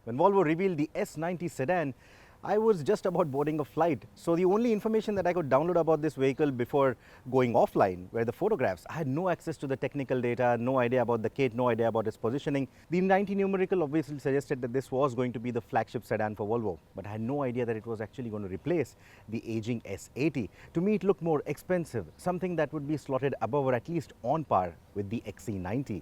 When Volvo revealed the S90 sedan, I was just about boarding a flight. So the only information that I could download about this vehicle before going offline were the photographs. I had no access to the technical data, no idea about the kit, no idea about its positioning. The 90 numerical obviously suggested that this was going to be the flagship sedan for Volvo, but I had no idea that it was actually going to replace the aging S80. To me, it looked more expensive, something that would be slotted above or at least on par with the XC90.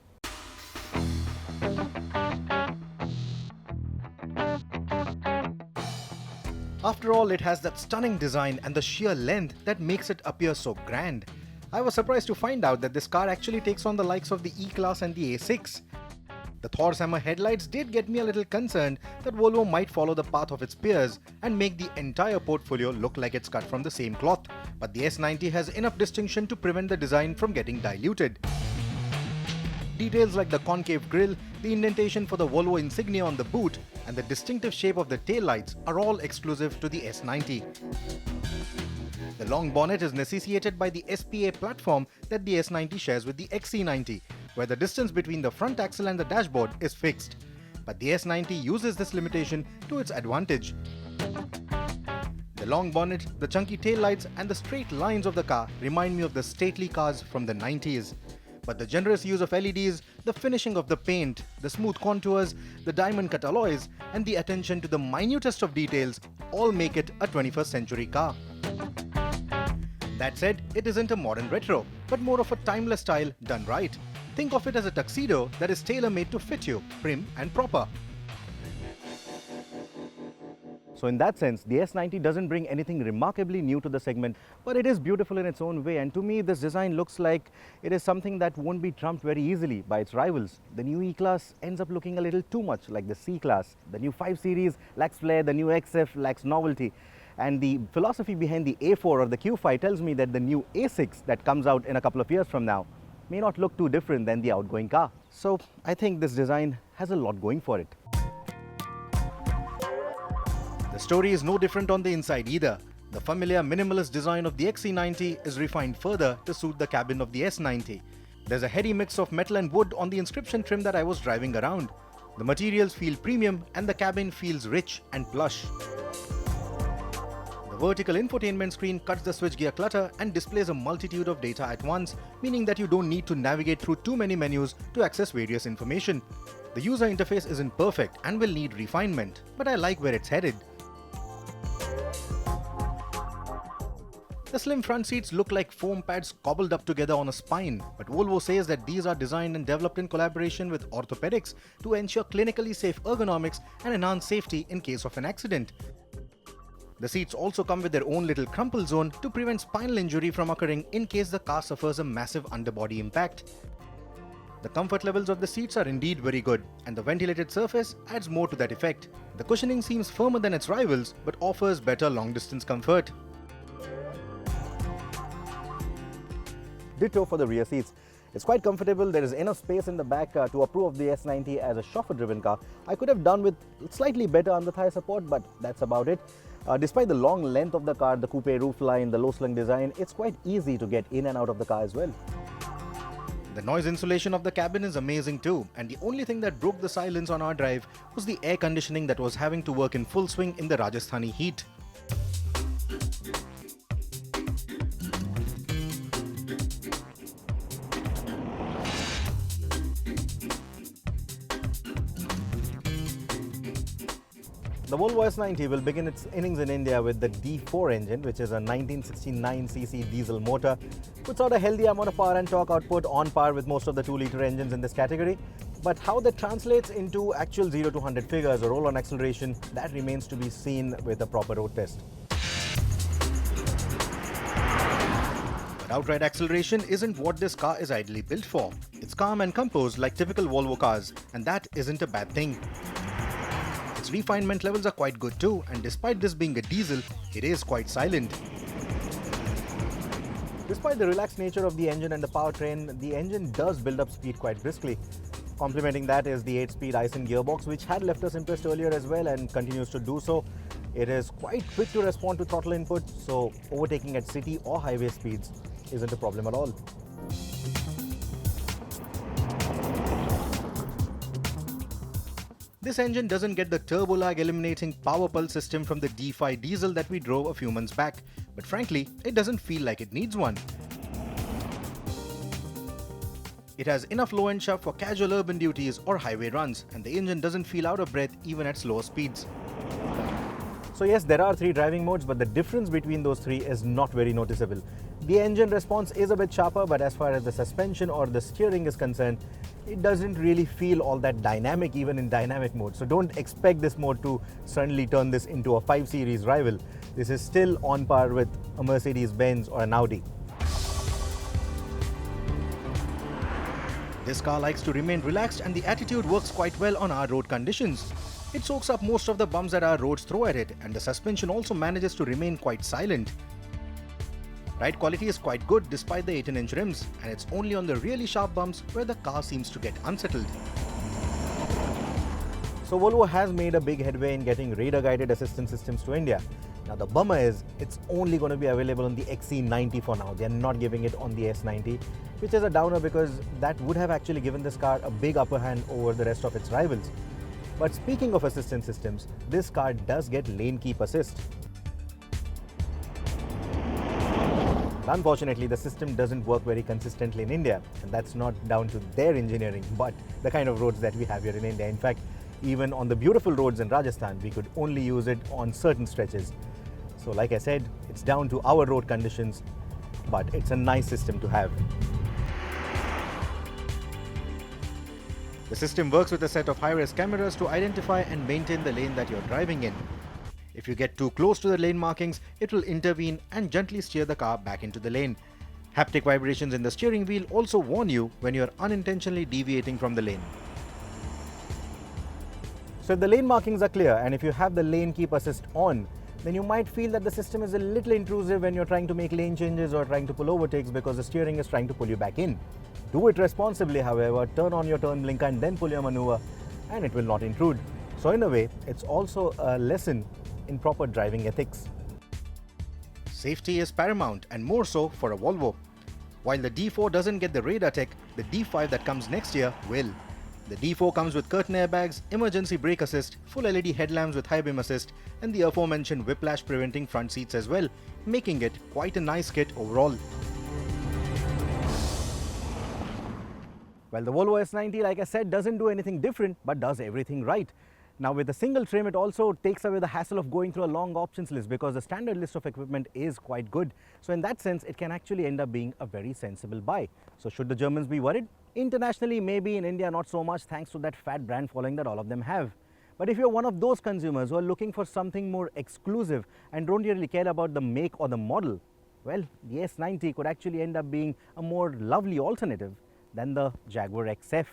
After all, it has that stunning design and the sheer length that makes it appear so grand. I was surprised to find out that this car actually takes on the likes of the E-Class and the A6. The Thor's hammer headlights did get me a little concerned that Volvo might follow the path of its peers and make the entire portfolio look like it's cut from the same cloth. But the S90 has enough distinction to prevent the design from getting diluted. Details like the concave grille, the indentation for the Volvo insignia on the boot, and the distinctive shape of the taillights are all exclusive to the S90. The long bonnet is necessitated by the SPA platform that the S90 shares with the XC90, where the distance between the front axle and the dashboard is fixed. But the S90 uses this limitation to its advantage. The long bonnet, the chunky taillights, and the straight lines of the car remind me of the stately cars from the 90s. But the generous use of LEDs, the finishing of the paint, the smooth contours, the diamond cut alloys, and the attention to the minutest of details all make it a 21st century car. That said, it isn't a modern retro, but more of a timeless style done right. Think of it as a tuxedo that is tailor-made to fit you, prim and proper. So in that sense, the S90 doesn't bring anything remarkably new to the segment, but it is beautiful in its own way, and to me this design looks like it is something that won't be trumped very easily by its rivals. The new E-Class ends up looking a little too much like the C-Class. The new 5 Series lacks flair, the new XF lacks novelty. And the philosophy behind the A4 or the Q5 tells me that the new A6 that comes out in a couple of years from now may not look too different than the outgoing car. So I think this design has a lot going for it. The story is no different on the inside either. The familiar minimalist design of the XC90 is refined further to suit the cabin of the S90. There's a heady mix of metal and wood on the inscription trim that I was driving around. The materials feel premium and the cabin feels rich and plush. The vertical infotainment screen cuts the switchgear clutter and displays a multitude of data at once, meaning that you don't need to navigate through too many menus to access various information. The user interface isn't perfect and will need refinement, but I like where it's headed. The slim front seats look like foam pads cobbled up together on a spine, but Volvo says that these are designed and developed in collaboration with orthopedics to ensure clinically safe ergonomics and enhance safety in case of an accident. The seats also come with their own little crumple zone to prevent spinal injury from occurring in case the car suffers a massive underbody impact. The comfort levels of the seats are indeed very good, and the ventilated surface adds more to that effect. The cushioning seems firmer than its rivals, but offers better long-distance comfort. Ditto for the rear seats. It's quite comfortable. There is enough space in the back to approve of the S90 as a chauffeur-driven car. I could have done with slightly better under-thigh support, but that's about it. Despite the long length of the car, the coupe roofline, the low-slung design, it's quite easy to get in and out of the car as well. The noise insulation of the cabin is amazing too, and the only thing that broke the silence on our drive was the air conditioning that was having to work in full swing in the Rajasthani heat. The Volvo S90 will begin its innings in India with the D4 engine, which is a 1969cc diesel motor. Puts out a healthy amount of power and torque output on par with most of the 2-litre engines in this category. But how that translates into actual 0 to 100 figures or roll-on acceleration, that remains to be seen with a proper road test. But outright acceleration isn't what this car is ideally built for. It's calm and composed like typical Volvo cars, and that isn't a bad thing. Its refinement levels are quite good too, and despite this being a diesel, it is quite silent. Despite the relaxed nature of the engine and the powertrain, the engine does build up speed quite briskly. Complementing that is the 8-speed Aisin gearbox, which had left us impressed earlier as well and continues to do so. It is quite quick to respond to throttle input, so overtaking at city or highway speeds isn't a problem at all. This engine doesn't get the turbo lag eliminating power pulse system from the D5 diesel that we drove a few months back, but frankly, it doesn't feel like it needs one. It has enough low-end chuck for casual urban duties or highway runs, and the engine doesn't feel out of breath even at slower speeds. So yes, there are 3 driving modes, but the difference between those 3 is not very noticeable. The engine response is a bit sharper, but as far as the suspension or the steering is concerned, it doesn't really feel all that dynamic even in dynamic mode. So don't expect this mode to suddenly turn this into a 5 Series rival. This is still on par with a Mercedes-Benz or an Audi. This car likes to remain relaxed, and the attitude works quite well on our road conditions. It soaks up most of the bumps that our roads throw at it, and the suspension also manages to remain quite silent. Ride quality is quite good despite the 18-inch rims, and it's only on the really sharp bumps where the car seems to get unsettled. So Volvo has made a big headway in getting radar-guided assistance systems to India. Now the bummer is, it's only going to be available on the XC90 for now. They're not giving it on the S90, which is a downer because that would have actually given this car a big upper hand over the rest of its rivals. But speaking of assistance systems, this car does get lane keep assist. Unfortunately, the system doesn't work very consistently in India, and that's not down to their engineering, but the kind of roads that we have here in India. In fact, even on the beautiful roads in Rajasthan, we could only use it on certain stretches. So like I said, it's down to our road conditions, but it's a nice system to have. The system works with a set of high-res cameras to identify and maintain the lane that you're driving in. If you get too close to the lane markings, it will intervene and gently steer the car back into the lane. Haptic vibrations in the steering wheel also warn you when you're unintentionally deviating from the lane. So if the lane markings are clear and if you have the lane keep assist on, then you might feel that the system is a little intrusive when you're trying to make lane changes or trying to pull overtakes because the steering is trying to pull you back in. Do it responsibly, however, turn on your turn blinker and then pull your maneuver, and it will not intrude. So in a way, it's also a lesson in proper driving ethics. Safety is paramount, and more so for a Volvo. While the D4 doesn't get the radar tech, the D5 that comes next year will. The D4 comes with curtain airbags, emergency brake assist, full LED headlamps with high beam assist, and the aforementioned whiplash preventing front seats as well, making it quite a nice kit overall. Well, the Volvo S90, like I said, doesn't do anything different, but does everything right. Now with a single trim, it also takes away the hassle of going through a long options list because the standard list of equipment is quite good. So in that sense, it can actually end up being a very sensible buy. So should the Germans be worried? Internationally, maybe. In India, not so much, thanks to that fat brand following that all of them have. But if you're one of those consumers who are looking for something more exclusive and don't really care about the make or the model, well, the S90 could actually end up being a more lovely alternative than the Jaguar XF.